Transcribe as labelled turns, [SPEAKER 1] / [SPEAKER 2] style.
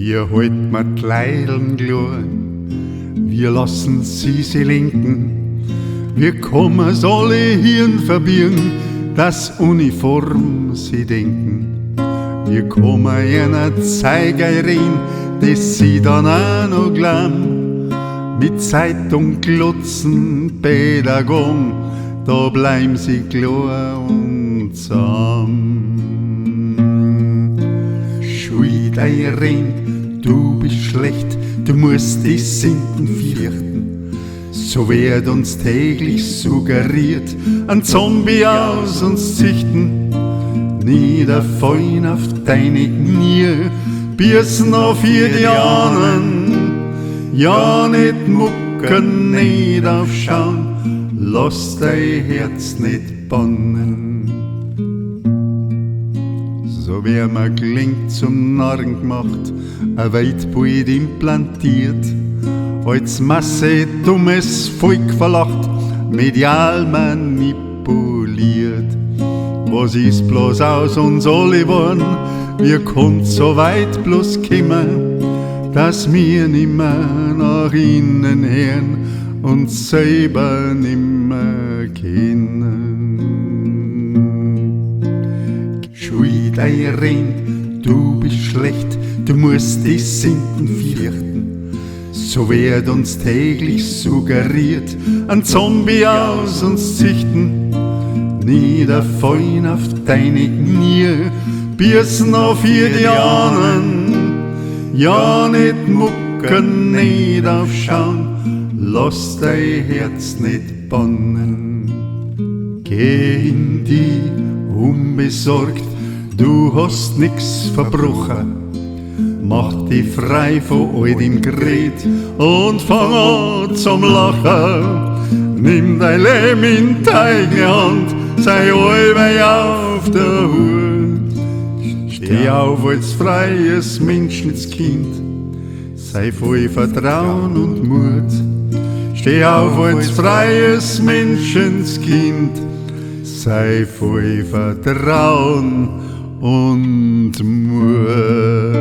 [SPEAKER 1] Wir halten mir die Leideln klein, wir lassen sie lenken. Wir kommen's alle Hirn verbieren, dass Uniform sie denken. Wir kommen einer Zeiger rein, das sie dann auch noch glauben. Mit Zeitung glotzen, Pädagogen, da bleiben sie klar und zahm. Schuld rein, du bist schlecht, du musst die Sünden fürchten. So wird uns täglich suggeriert, ein Zombie aus uns züchten. Niederfallen auf deine Knie, biersen auf die Ahnen. Ja, nicht mucken, nicht aufschauen, lass dein Herz nicht bannen. So wie man klingt zum Narren gemacht, ein Weltbild implantiert, als Masse dummes Volk verlacht, medial manipuliert. Was ist bloß aus uns alle geworden? Wir konnt so weit bloß kommen, dass wir nimmer nach innen hören und selber nimmer kennen. Schuld rein, du bist schlecht, du musst die Sünden fürchten. So wird uns täglich suggeriert, ein Zombie aus uns züchten. Niederfallen auf deine Knie, biersen auf die Ahnen. Ja, nicht mucken, nicht aufschauen, lass dein Herz nicht bannen. Geh in die unbesorgt, du hast nix verbrochen. Mach dich frei von all dem Gerät und fang an zum Lachen. Nimm dein Leben in deine Hand, sei allweil auf der Hut. Steh auf als freies Menschenskind, sei voll Vertrauen und Mut. Steh auf als freies Menschenskind, sei voll Vertrauen und Mut.